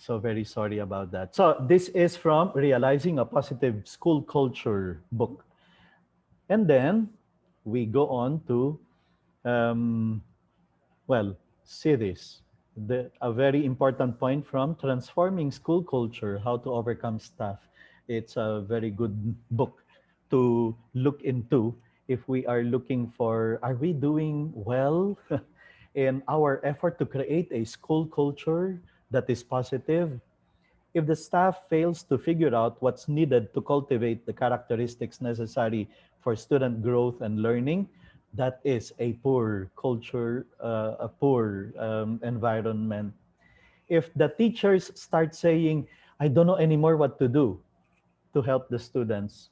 So very sorry about that. So this is from Realizing a Positive School Culture book. And then we go on to, um, well, series. A very important point from Transforming School Culture, How to Overcome Staff. It's a very good book to look into if we are looking for, are we doing well in our effort to create a school culture that is positive? If the staff fails to figure out what's needed to cultivate the characteristics necessary for student growth and learning, that is a poor culture, a poor environment. If the teachers start saying, I don't know anymore what to do to help the students,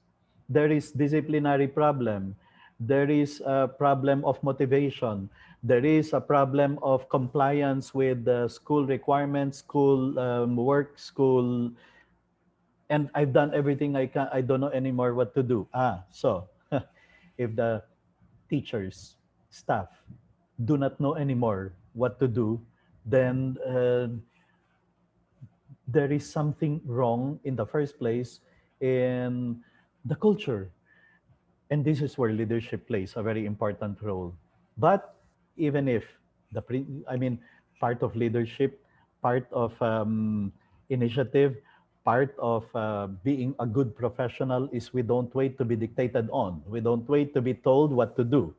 there is disciplinary problem, there is a problem of motivation, there is a problem of compliance with the school requirements, school work, school, and I've done everything I can. I don't know anymore what to do. So if the teachers, staff do not know anymore what to do, then there is something wrong in the first place in the culture. And this is where leadership plays a very important role. But even if I mean, part of leadership, part of initiative, part of being a good professional is we don't wait to be dictated on. We don't wait to be told what to do.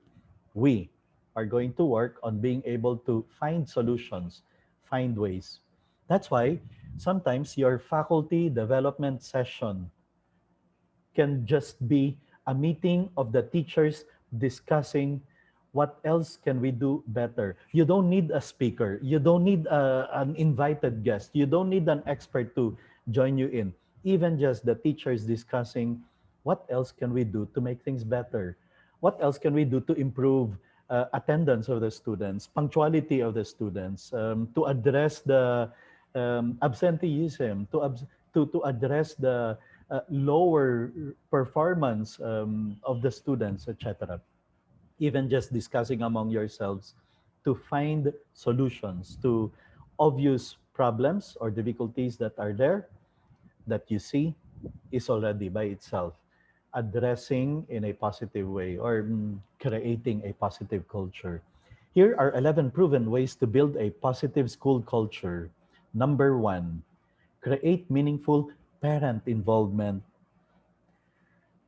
We are going to work on being able to find solutions, find ways. That's why sometimes your faculty development session can just be a meeting of the teachers discussing what else can we do better. You don't need a speaker. You don't need an invited guest. You don't need an expert to join you in. Even just the teachers discussing what else can we do to make things better. What else can we do to improve attendance of the students, punctuality of the students, to address the absenteeism, to address the lower performance of the students, etc. Even just discussing among yourselves to find solutions to obvious problems or difficulties that are there that you see is already by itself addressing in a positive way or creating a positive culture. Here are 11 proven ways to build a positive school culture. Number one, create meaningful parent involvement.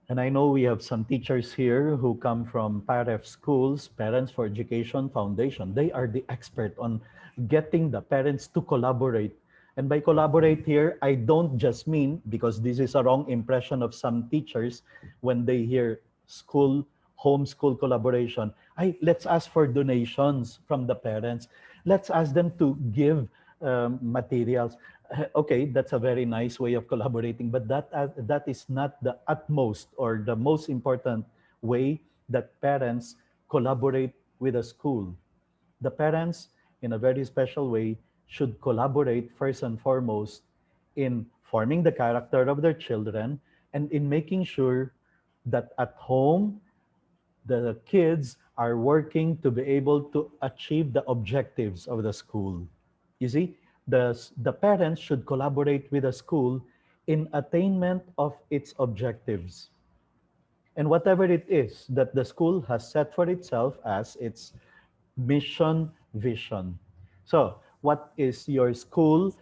And I know we have some teachers here who come from PAREF schools, Parents for Education Foundation. They are the expert on getting the parents to collaborate. And by collaborate here, I don't just mean, because this is a wrong impression of some teachers when they hear school, homeschool collaboration. Let's ask for donations from the parents. Let's ask them to give materials. Okay, that's a very nice way of collaborating, but that is not the utmost or the most important way that parents collaborate with a school. The parents, in a very special way, should collaborate first and foremost in forming the character of their children and in making sure that at home the kids are working to be able to achieve the objectives of the school. You see, the parents should collaborate with the school in attainment of its objectives. And whatever it is that the school has set for itself as its mission, vision. So, what is your school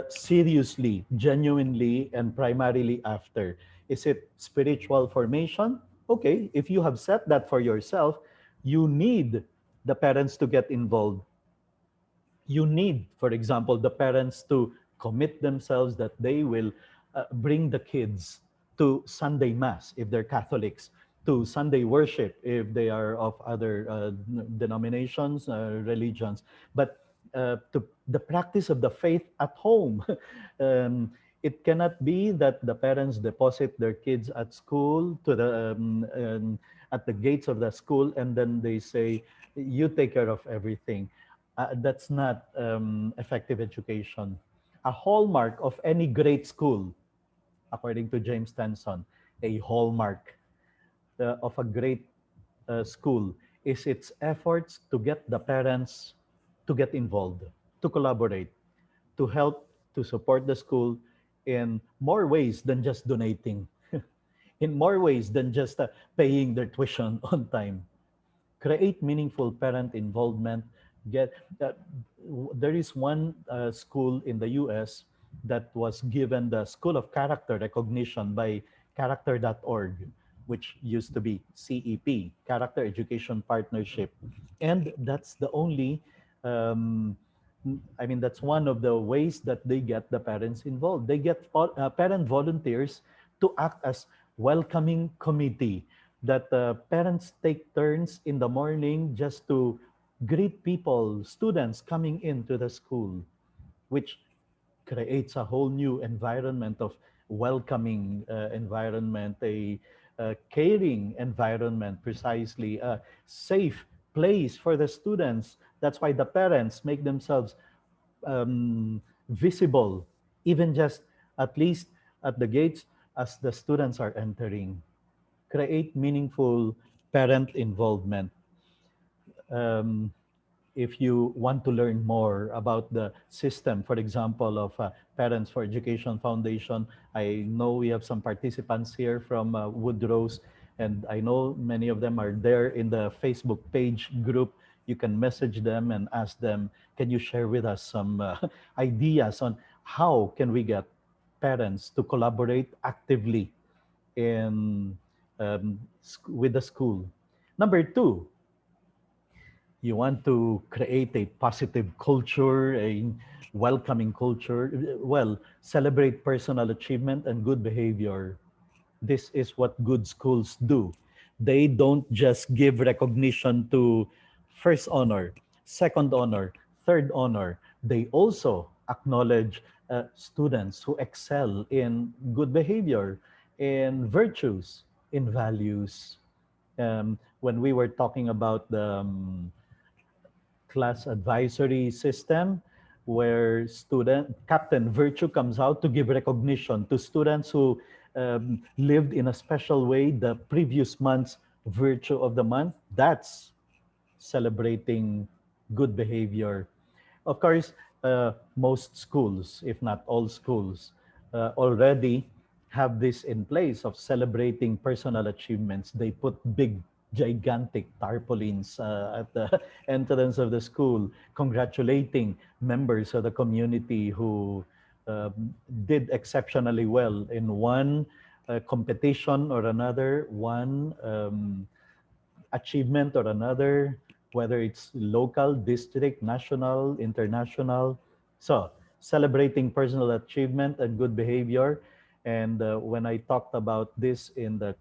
seriously, genuinely, and primarily after? Is it spiritual formation? Okay, if you have set that for yourself, you need the parents to get involved. You need, for example, the parents to commit themselves that they will bring the kids to Sunday Mass if they're Catholics, to Sunday worship if they are of other denominations, religions, but to the practice of the faith at home. um, it cannot be that the parents deposit their kids at school to the at the gates of the school and then they say, "You take care of everything." That's not effective education. A hallmark of any great school, according to James Tenson, a hallmark of a great school is its efforts to get the parents to get involved, to collaborate, to help to support the school in more ways than just donating, in more ways than just paying their tuition on time. Create meaningful parent involvement. Get uh, there is one school in the US that was given the School of Character recognition by character.org, which used to be CEP, Character Education Partnership. And that's the only um, I mean, that's one of the ways that they get the parents involved. They get parent volunteers to act as welcoming committee, that parents take turns in the morning just to greet people, students coming into the school, which creates a whole new environment of welcoming environment, a caring environment, precisely a safe place for the students. That's why the parents make themselves visible, even just at least at the gates as the students are entering. Create meaningful parent involvement. Um, if you want to learn more about the system, for example, of Parents for Education Foundation, I know we have some participants here from Woodrose, and I know many of them are there in the Facebook page group. You can message them and ask them, can you share with us some ideas on how can we get parents to collaborate actively in with the school. Number two, you want to create a positive culture, a welcoming culture. Well, celebrate personal achievement and good behavior. This is what good schools do. They don't just give recognition to first honor, second honor, third honor. They also acknowledge students who excel in good behavior, in virtues, in values. When we were talking about the class advisory system, where student captain virtue comes out to give recognition to students who lived in a special way the previous month's virtue of the month. That's celebrating good behavior. Of course, most schools, if not all schools, already have this in place of celebrating personal achievements. They put big, gigantic tarpaulins at the entrance of the school, congratulating members of the community who did exceptionally well in one competition or another, one achievement or another, whether it's local, district, national, international. So, celebrating personal achievement and good behavior. And when I talked about this in the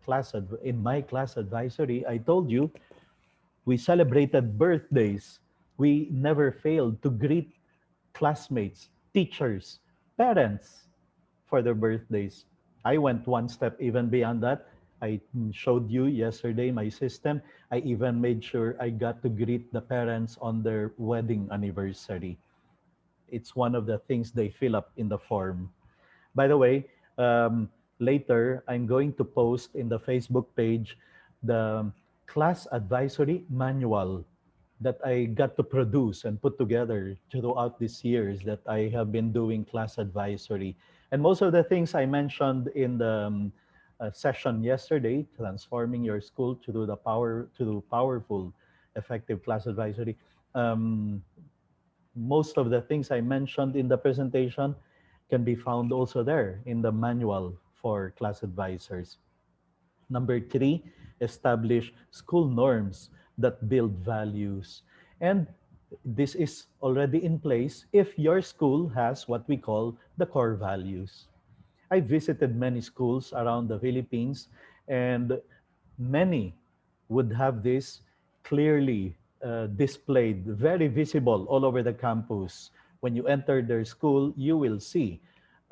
in my class advisory, I told you we celebrated birthdays. We never failed to greet classmates, teachers, parents for their birthdays. I went one step even beyond that. I showed you yesterday my system. I even made sure I got to greet the parents on their wedding anniversary. It's one of the things they fill up in the form. By the way, later I'm going to post in the Facebook page the class advisory manual that I got to produce and put together throughout these years that I have been doing class advisory. And most of the things I mentioned in the session yesterday, transforming your school to do the power to do powerful, effective class advisory. Um, Most of the things I mentioned in the presentation can be found also there in the manual for class advisors. Number three, establish school norms that build values. And this is already in place if your school has what we call the core values. I visited many schools around the Philippines, and many would have this clearly displayed, very visible all over the campus. When you enter their school, you will see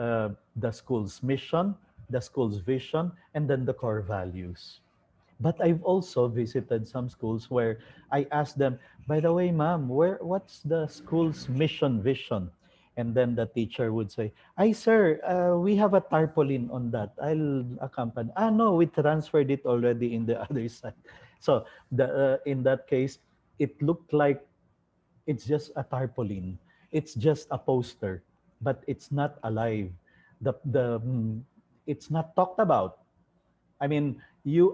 the school's mission, the school's vision, and then the core values. But I've also visited some schools where I asked them, by the way, ma'am, what's the school's mission vision? And then the teacher would say, "Ay, sir, we have a tarpaulin on that. I'll accompany." Ah, no, we transferred it already in the other side. So in that case, it looked like it's just a tarpaulin. It's just a poster. but it's not alive. It's not talked about. I mean, you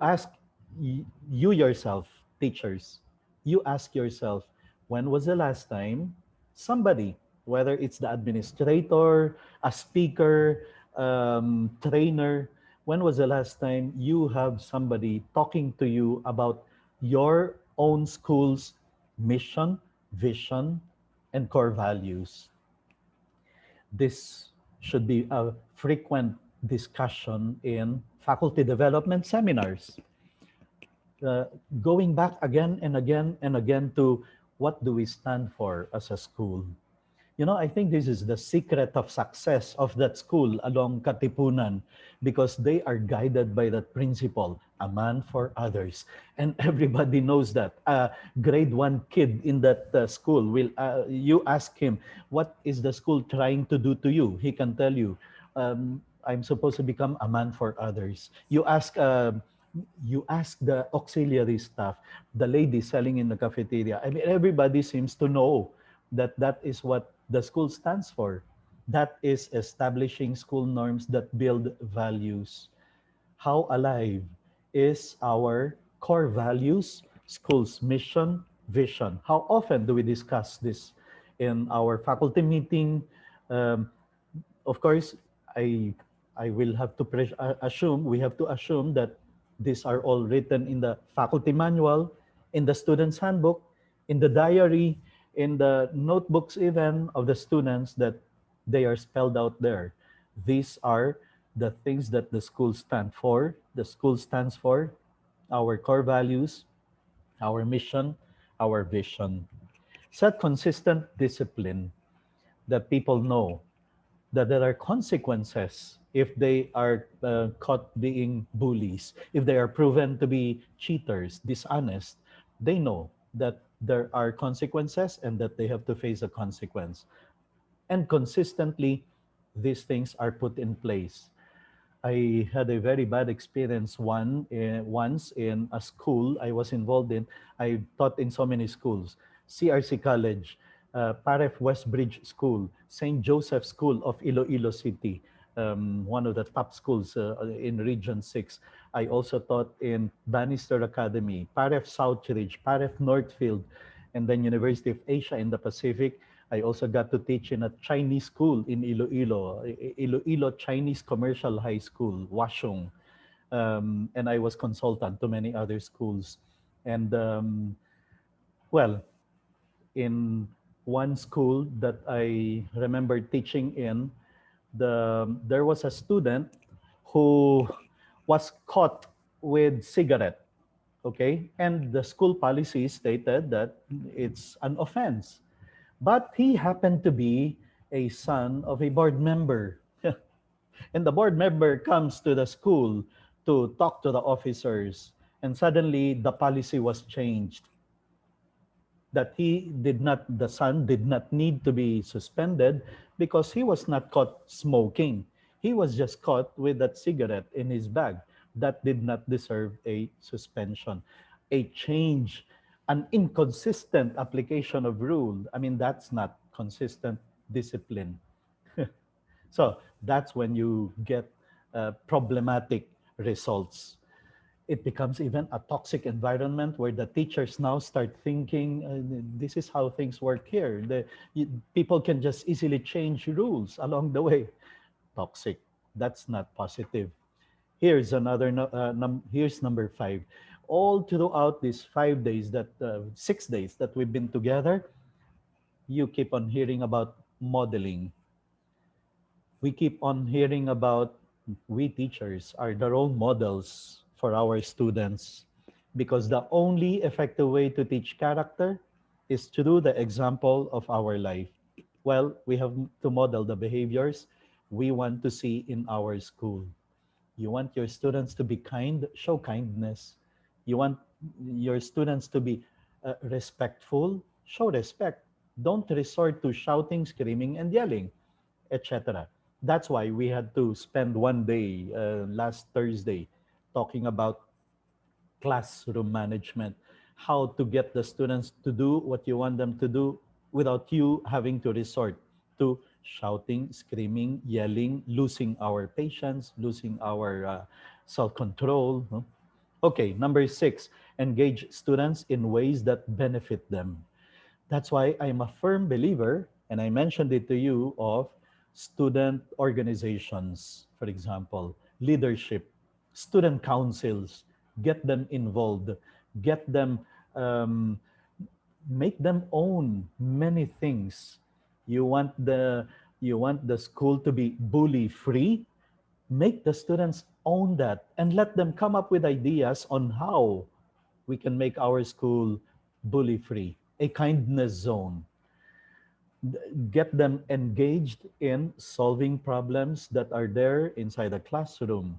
yourself, teachers, you ask yourself, when was the last time somebody, whether it's the administrator, a speaker, trainer, when was the last time you have somebody talking to you about your own school's mission, vision, and core values? This should be a frequent discussion in faculty development seminars, uh, going back again and again and again to what do we stand for as a school. You know, I think this is the secret of success of that school along Katipunan, because they are guided by that principle, a man for others. And everybody knows that. Grade one kid in that school will, you ask him, what is the school trying to do to you? He can tell you, I'm supposed to become a man for others. You ask the auxiliary staff, the lady selling in the cafeteria. I mean, everybody seems to know that that is what the school stands for. That is establishing school norms that build values. How alive is our core values, school's mission, vision? How often do we discuss this in our faculty meeting? Um, of course, I I will have to assume, we have to assume that these are all written in the faculty manual, in the student's handbook, in the diary, in the notebooks even of the students, that they are spelled out there. These are the things that the school stand for. The school stands for our core values, our mission, our vision. Set consistent discipline that people know that there are consequences if they are caught being bullies, if they are proven to be cheaters, dishonest. They know that there are consequences and that they have to face a consequence. And consistently, these things are put in place. I had a very bad experience once in a school I was involved in. I taught in so many schools: CRC College, Paref Westbridge School, St. Joseph School of Iloilo City, one of the top schools in Region 6. I also taught in Bannister Academy, Paref Southridge, Paref Northfield, and then University of Asia in the Pacific. I also got to teach in a Chinese school in Iloilo, Iloilo Chinese Commercial High School, Washung. And I was consultant to many other schools. And well, in one school that I remember teaching in, there was a student who was caught with cigarette. Okay, and the school policy stated that it's an offense. But he happened to be a son of a board member. And the board member comes to the school to talk to the officers. And suddenly the policy was changed, that the son did not need to be suspended because he was not caught smoking. He was just caught with that cigarette in his bag. That did not deserve a suspension. A change, an inconsistent application of rule. I mean, that's not consistent discipline. So that's when you get problematic results. It becomes even a toxic environment where the teachers now start thinking, this is how things work here. People can just easily change rules along the way. Toxic. That's not positive. Here's here's number 5. All throughout these 5 days, 6 days that we've been together, you keep on hearing about modeling. We keep on hearing about, we teachers are the role models for our students, because the only effective way to teach character is through the example of our life. Well, we have to model the behaviors we want to see in our school. You want your students to be kind, show kindness. You want your students to be respectful, show respect. Don't resort to shouting, screaming, and yelling, etc. That's why we had to spend one day last Thursday talking about classroom management, how to get the students to do what you want them to do without you having to resort to shouting, screaming, yelling, losing our patience, losing our self-control. No? Okay, number 6, engage students in ways that benefit them. That's why I'm a firm believer, and I mentioned it to you, of student organizations, for example, leadership, student councils, get them involved, get them, um, make them own many things. You want the you want the school to be bully free, make the students own that and let them come up with ideas on how we can make our school bully free, a kindness zone. Get them engaged in solving problems that are there inside the classroom.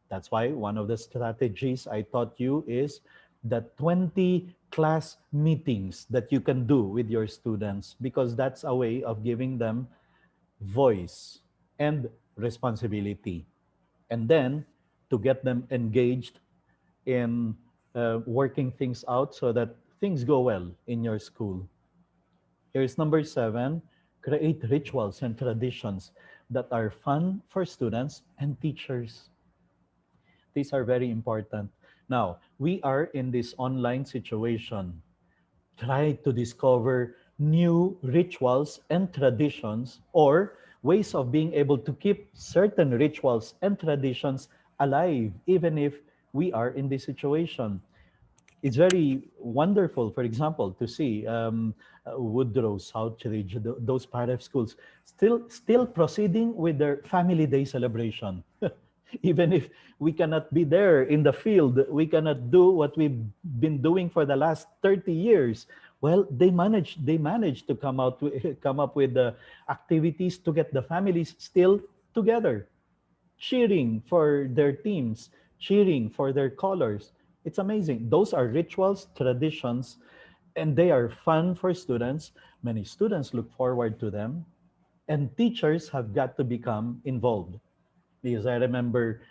That's why one of the strategies I taught you is the 20 class meetings that you can do with your students, because that's a way of giving them voice and responsibility. And then to get them engaged in working things out so that things go well in your school. Here's number 7, create rituals and traditions that are fun for students and teachers. These are very important. Now, we are in this online situation. Try to discover new rituals and traditions, or ways of being able to keep certain rituals and traditions alive, even if we are in this situation. It's very wonderful, for example, to see Woodrow, Southridge, those part of schools still proceeding with their family day celebration. Even if we cannot be there in the field, we cannot do what we've been doing for the last 30 years. Well, they managed to come up with the activities to get the families still together, cheering for their teams, cheering for their colors. It's amazing. Those are rituals, traditions, and they are fun for students. Many students look forward to them, and teachers have got to become involved. Because I remember,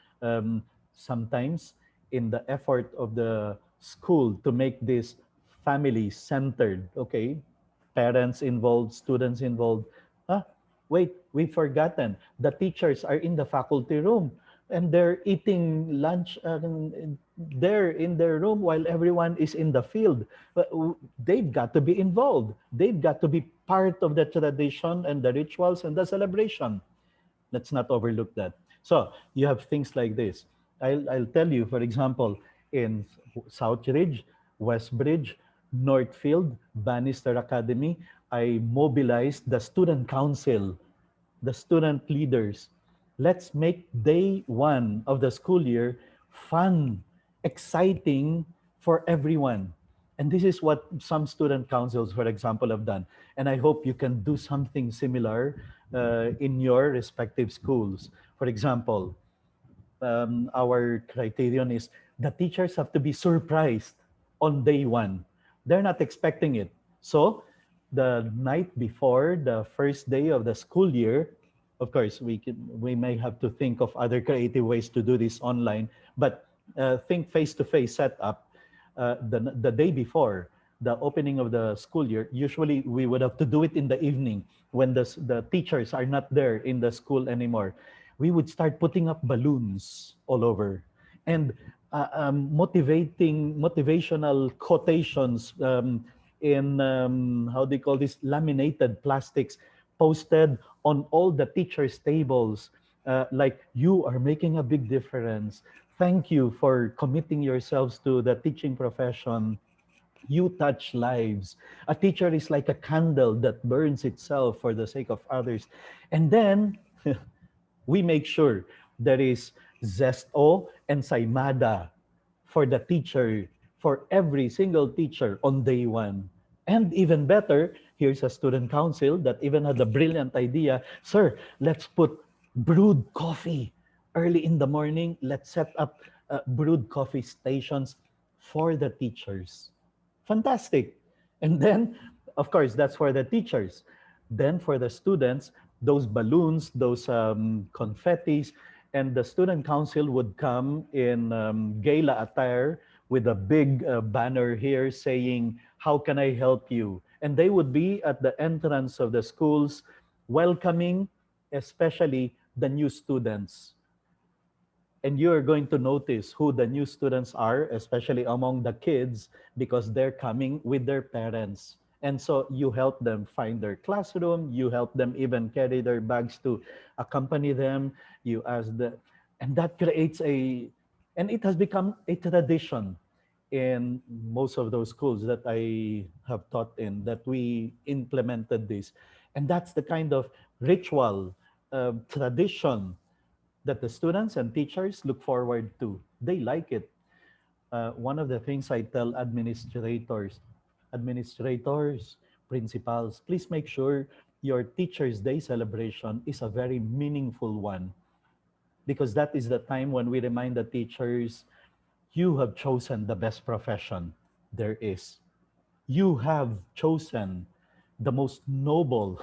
sometimes in the effort of the school to make this family centered, okay, parents involved, students involved. Ah, wait, we've forgotten. The teachers are in the faculty room and they're eating lunch there in their room while everyone is in the field. But they've got to be involved. They've got to be part of the tradition and the rituals and the celebration. Let's not overlook that. So you have things like this. I'll tell you, for example, in Southridge, Westbridge, Northfield, Bannister Academy, I mobilized the student council, the student leaders. Let's make day one of the school year fun, exciting for everyone. And this is what some student councils, for example, have done. And I hope you can do something similar in your respective schools. For example, our criterion is the teachers have to be surprised on day one. They're not expecting it. So the night before the first day of the school year, of course, we may have to think of other creative ways to do this online, but think face-to-face setup. The day before the opening of the school year, usually we would have to do it in the evening when the teachers are not there in the school anymore. We would start putting up balloons all over and motivational quotations in how they call this, laminated plastics, posted on all the teachers' tables, like, you are making a big difference. Thank you for committing yourselves to the teaching profession. You touch lives. A teacher is like a candle that burns itself for the sake of others. And then we make sure there is zesto and saimada for the teacher, for every single teacher on day one. And even better, here's a student council that even had the brilliant idea, sir, let's put brewed coffee early in the morning. Let's set up brewed coffee stations for the teachers. Fantastic. And then, of course, that's for the teachers. Then for the students, those balloons, those confettis, and the student council would come in gala attire with a big banner here saying, how can I help you? And they would be at the entrance of the schools welcoming, especially the new students. And you're going to notice who the new students are, especially among the kids, because they're coming with their parents. And so you help them find their classroom, you help them even carry their bags to accompany them. You ask the, and that creates a, and it has become a tradition in most of those schools that I have taught in, that we implemented this. And that's the kind of ritual, tradition that the students and teachers look forward to. They like it. One of the things I tell administrators, principals, please make sure your Teachers' Day celebration is a very meaningful one, because that is the time when we remind the teachers, you have chosen the best profession there is. You have chosen the most noble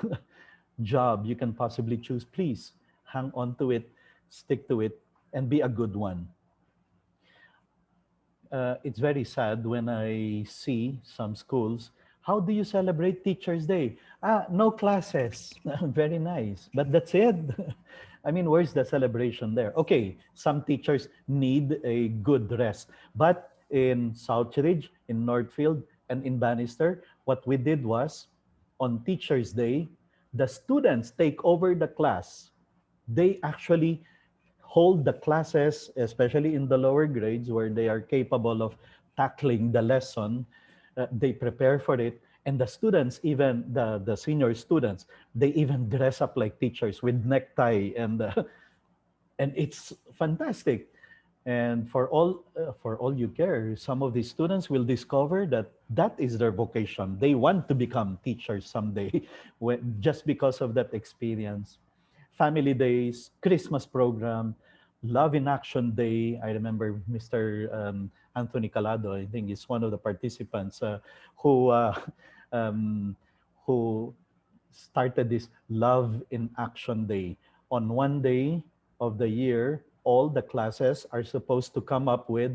job you can possibly choose. Please hang on to it, stick to it, and be a good one. It's very sad when I see some schools. How do you celebrate Teachers' Day? Ah, no classes. Very nice. But that's it. I mean, where's the celebration there? Okay, some teachers need a good rest. But in Southridge, in Northfield, and in Bannister, what we did was on Teachers' Day, the students take over the class. They actually hold the classes, especially in the lower grades where they are capable of tackling the lesson. They prepare for it. And the students, even the senior students, they even dress up like teachers with necktie, and it's fantastic. And for all you care, some of these students will discover that that is their vocation. They want to become teachers someday, just because of that experience. Family days, Christmas program, Love in Action Day. I remember Mr. Anthony Calado, I think is one of the participants, who um, who started this Love in Action Day. On one day of the year, all the classes are supposed to come up with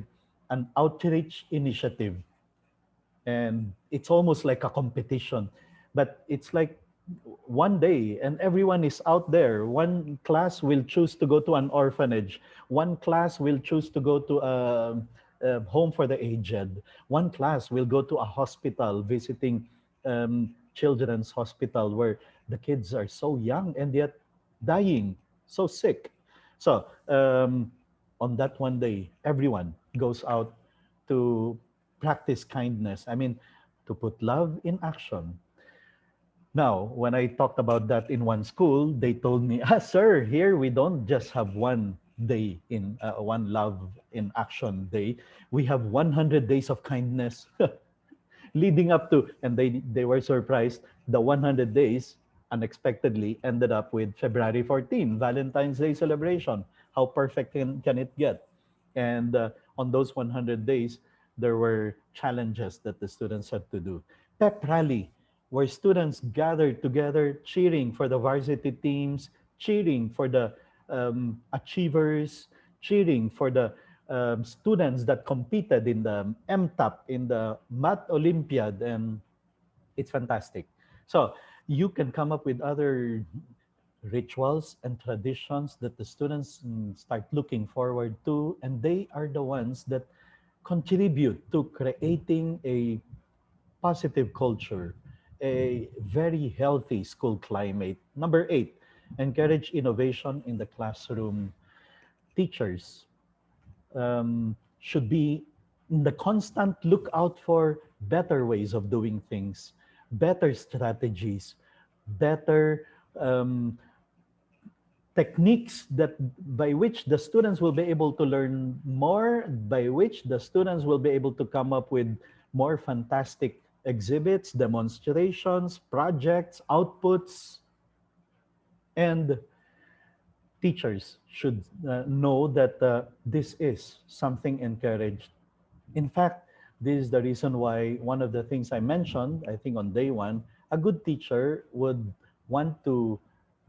an outreach initiative. And it's almost like a competition, but it's like one day and everyone is out there. One class will choose to go to an orphanage, one class will choose to go to a home for the aged, one class will go to a hospital, visiting children's hospital where the kids are so young and yet dying, so sick. So on that one day, everyone goes out to practice kindness. I mean, to put love in action. Now, when I talked about that in one school, they told me, sir, here we don't just have one day in one love in action day. We have 100 days of kindness leading up to, and they were surprised. The 100 days unexpectedly ended up with February 14, Valentine's Day celebration. How perfect can it get? And on those 100 days, there were challenges that the students had to do. Pep rally, where students gathered together, cheering for the varsity teams, cheering for the achievers, cheering for the students that competed in the MTAP, in the Math Olympiad, and it's fantastic. So you can come up with other rituals and traditions that the students start looking forward to, and they are the ones that contribute to creating a positive culture, a very healthy school climate. Number 8, encourage innovation in the classroom. Teachers should be in the constant lookout for better ways of doing things, better strategies, better um, techniques that by which the students will be able to learn more, by which the students will be able to come up with more fantastic exhibits, demonstrations, projects, outputs, and teachers should know that this is something encouraged. In fact, this is the reason why one of the things I mentioned, I think on day one, a good teacher would want to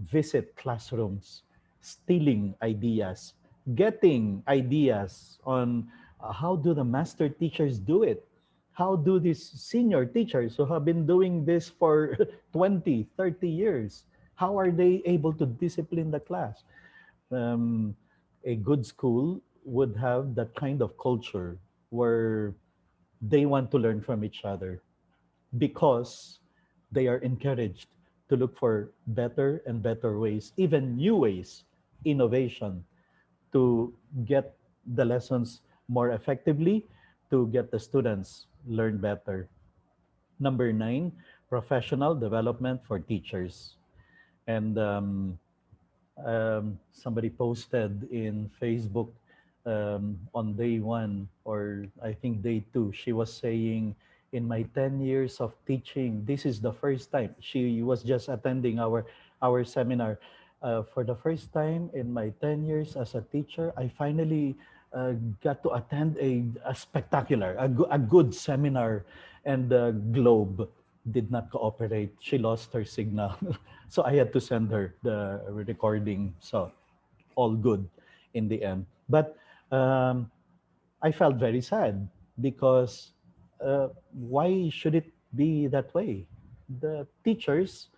visit classrooms, stealing ideas, getting ideas on how do the master teachers do it? How do these senior teachers who have been doing this for 20, 30 years? How are they able to discipline the class? Um, a good school would have that kind of culture where they want to learn from each other because they are encouraged to look for better and better ways, even new ways, innovation, to get the lessons more effectively, to get the students learn better. Number nine, professional development for teachers. And somebody posted in Facebook on day one, or I think day two, she was saying, in my 10 years of teaching, this is the first time. She was just attending our seminar. For the first time in my 10 years as a teacher, I finally got to attend a spectacular, a good seminar, and the globe did not cooperate. She lost her signal. So I had to send her the recording. So all good in the end. But um, I felt very sad because why should it be that way? The teachers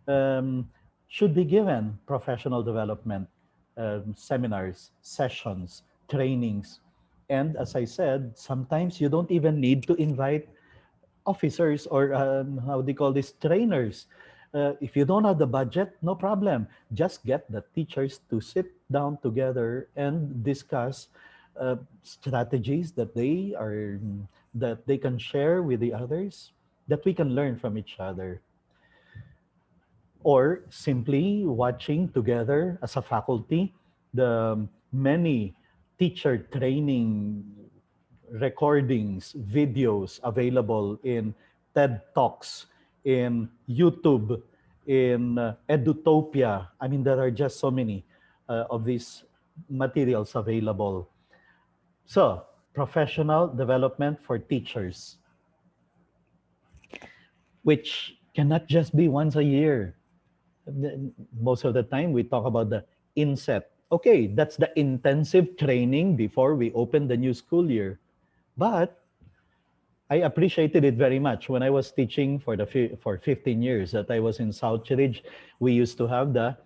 um, should be given professional development seminars, sessions, trainings. And as I said, sometimes you don't even need to invite officers or how they call this, trainers. If you don't have the budget, no problem. Just get the teachers to sit down together and discuss strategies that they can share with the others, that we can learn from each other, or simply watching together as a faculty the many teacher training recordings, videos available in TED Talks, in YouTube, in Edutopia. I mean, there are just so many of these materials available. So, professional development for teachers, which cannot just be once a year. Most of the time, we talk about the inset. Okay, that's the intensive training before we open the new school year. But I appreciated it very much when I was teaching for for 15 years that I was in Southridge. We used to have the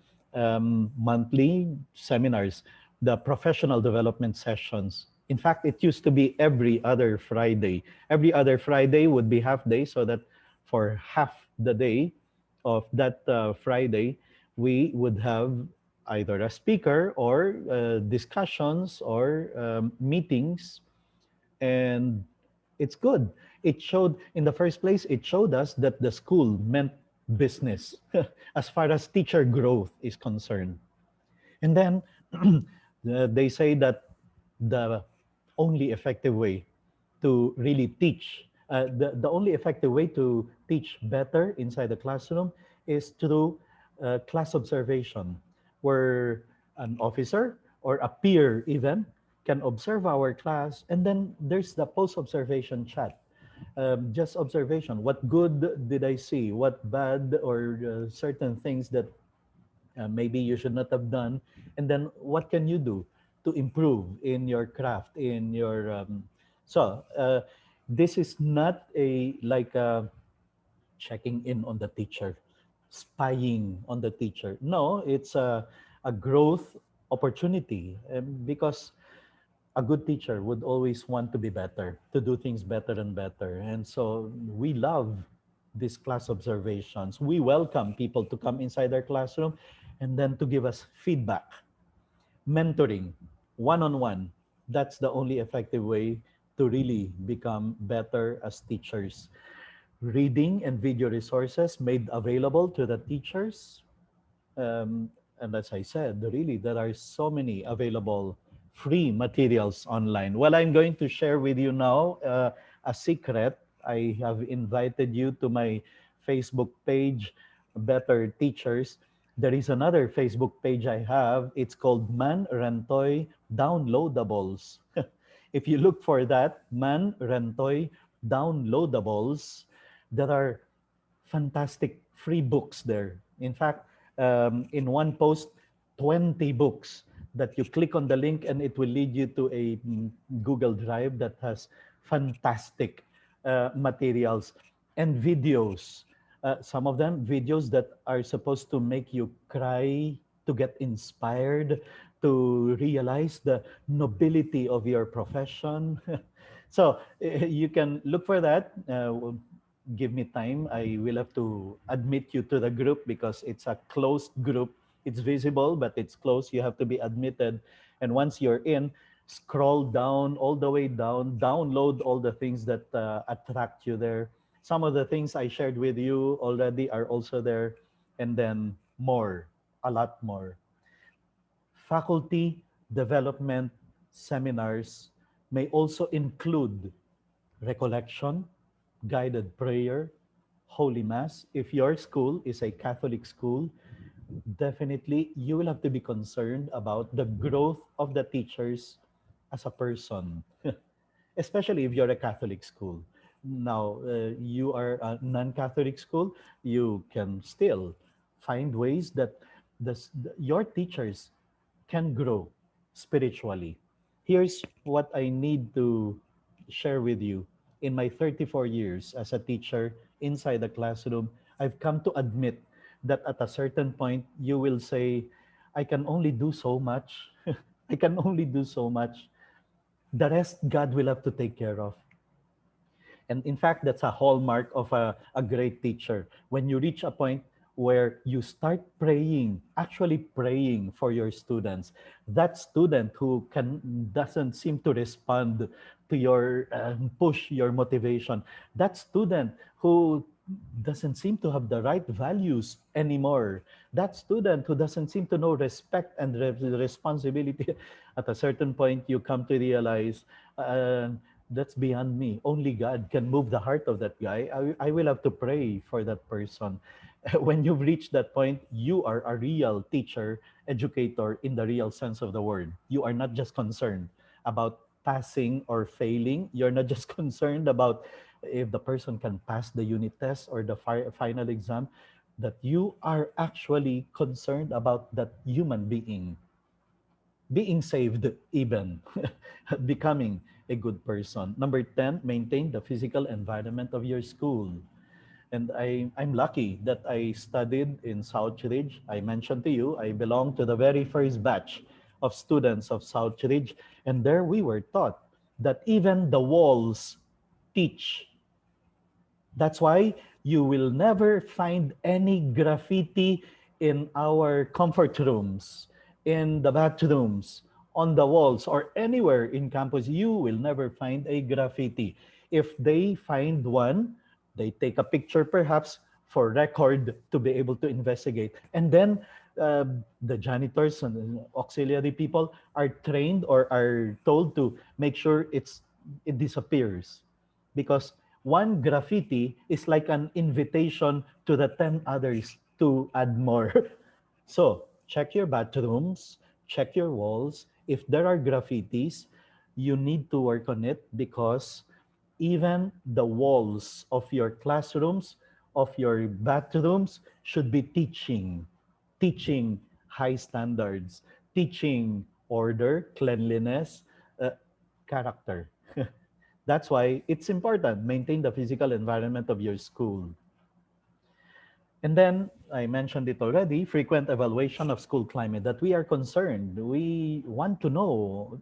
monthly seminars, the professional development sessions. In fact, it used to be every other Friday. Every other Friday would be half day, so that for half the day of that Friday, we would have either a speaker or discussions or meetings, and it's good. It showed, in the first place, it showed us that the school meant business as far as teacher growth is concerned. And then they say that the only effective way to really teach, the only effective way to teach better inside the classroom is through class observation, where an officer or a peer even can observe our class, and then there's the post-observation chat. Just observation. What good did I see? What bad or certain things that maybe you should not have done, and then what can you do to improve in your craft, in your so this is not a like checking in on the teacher, spying on the teacher. No, it's a growth opportunity, because a good teacher would always want to be better, to do things better and better. And so we love these class observations. We welcome people to come inside our classroom and then to give us feedback, mentoring, one on one. That's the only effective way to really become better as teachers. Reading and video resources made available to the teachers, um, and as I said, really, there are so many available free materials online. Well, I'm going to share with you now a secret. I have invited you to my Facebook page, Better Teachers. There is another Facebook page I have. It's called Man Rentoy Downloadables. If you look for that, Man Rentoy Downloadables, there are fantastic free books there. In fact, in one post, 20 books that you click on the link and it will lead you to a Google Drive that has fantastic materials and videos. Some of them videos that are supposed to make you cry, to get inspired, to realize the nobility of your profession. So you can look for that. Give me time. I will have to admit you to the group because it's a closed group. It's visible, but it's closed. You have to be admitted. And once you're in, scroll down all the way down, download all the things that attract you there. Some of the things I shared with you already are also there, and then more, a lot more. Faculty development seminars may also include recollection, guided prayer, Holy Mass. If your school is a Catholic school, definitely you will have to be concerned about the growth of the teachers as a person, especially if you're a Catholic school. Now, you are a non-Catholic school, you can still find ways that your teachers can grow spiritually. Here's what I need to share with you. In my 34 years as a teacher inside the classroom, I've come to admit that at a certain point, you will say, I can only do so much. I can only do so much. The rest, God will have to take care of. And in fact, that's a hallmark of a great teacher. When you reach a point where you start praying, actually praying for your students, that student who doesn't seem to respond to your push, your motivation, that student who doesn't seem to have the right values anymore, that student who doesn't seem to know respect and responsibility, at a certain point, you come to realize, uh, that's beyond me. Only God can move the heart of that guy. I will have to pray for that person. When you've reached that point, you are a real teacher, educator in the real sense of the word. You are not just concerned about passing or failing. You're not just concerned about if the person can pass the unit test or the final exam, that you are actually concerned about that human being saved, even becoming a good person. Number 10, maintain the physical environment of your school. And I'm lucky that I studied in Southridge. I mentioned to you, I belong to the very first batch of students of Southridge. And there we were taught that even the walls teach. That's why you will never find any graffiti in our comfort rooms, in the bathrooms, on the walls, or anywhere in campus. You will never find a graffiti. If they find one, they take a picture perhaps for record to be able to investigate. And then uh, the janitors and auxiliary people are trained or are told to make sure it disappears, because one graffiti is like an invitation to the 10 others to add more. So check your bathrooms, check your walls. If there are graffitis, you need to work on it, because even the walls of your classrooms, of your bathrooms should be teaching high standards, teaching order, cleanliness, character. That's why it's important. Maintain the physical environment of your school. And then I mentioned it already, frequent evaluation of school climate, that we are concerned. We want to know,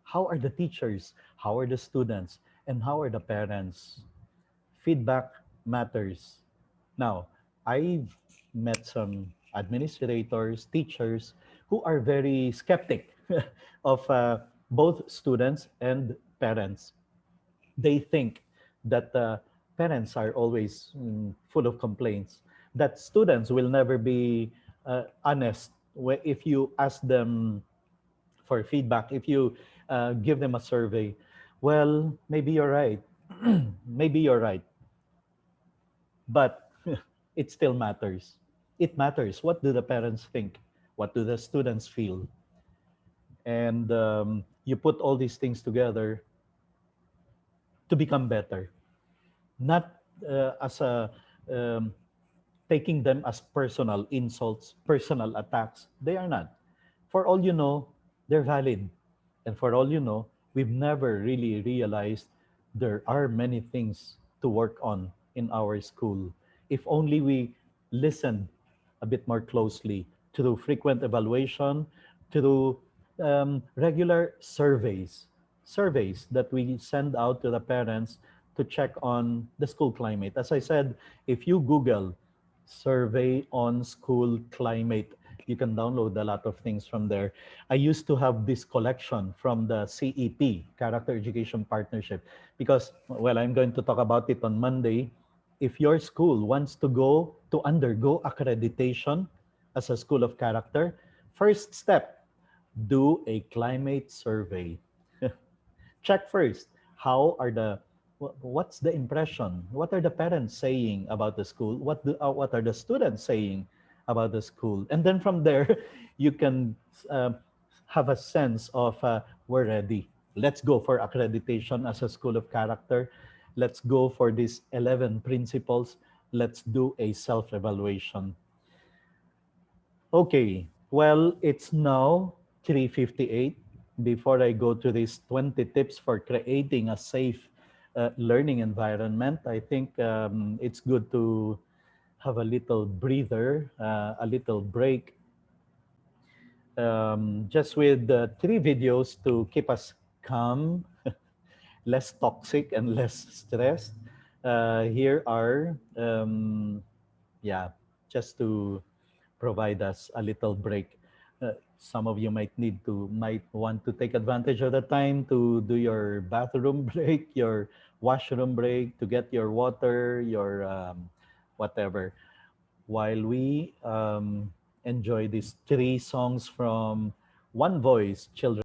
how are the teachers, how are the students, and how are the parents. Feedback matters. Now, I've met some administrators, teachers who are very skeptic of both students and parents. They think that parents are always full of complaints, that students will never be honest if you ask them for feedback, if you give them a survey. Well, maybe you're right. Maybe you're right. But it still matters. It matters. What do the parents think? What do the students feel? And you put all these things together to become better, not as a um, taking them as personal insults, personal attacks. They are not. For all you know, they're valid. And for all you know, we've never really realized there are many things to work on in our school. if only we listened a bit more closely through frequent evaluation, through regular surveys that we send out to the parents to check on the school climate. As I said, if you Google survey on school climate, you can download a lot of things from there. I used to have this collection from the CEP, Character Education Partnership, because, well, I'm going to talk about it on Monday. If your school wants to undergo accreditation as a school of character, first step, do a climate survey. Check first, how are the what's the impression, what are the parents saying about the school, what are the students saying about the school, and then from there you can uh, have a sense of we're ready, let's go for accreditation as a school of character, let's go for these 11 principles, let's do a self evaluation. Okay, well, it's now 3:58. Before I go to these 20 tips for creating a safe learning environment, I think it's good to have a little breather, a little break, just with three videos to keep us calm, less toxic, and less stressed. Here are, yeah, just to provide us a little break. Some of you might want to take advantage of the time to do your bathroom break, your washroom break, to get your water, your whatever. While we enjoy these three songs from One Voice Children.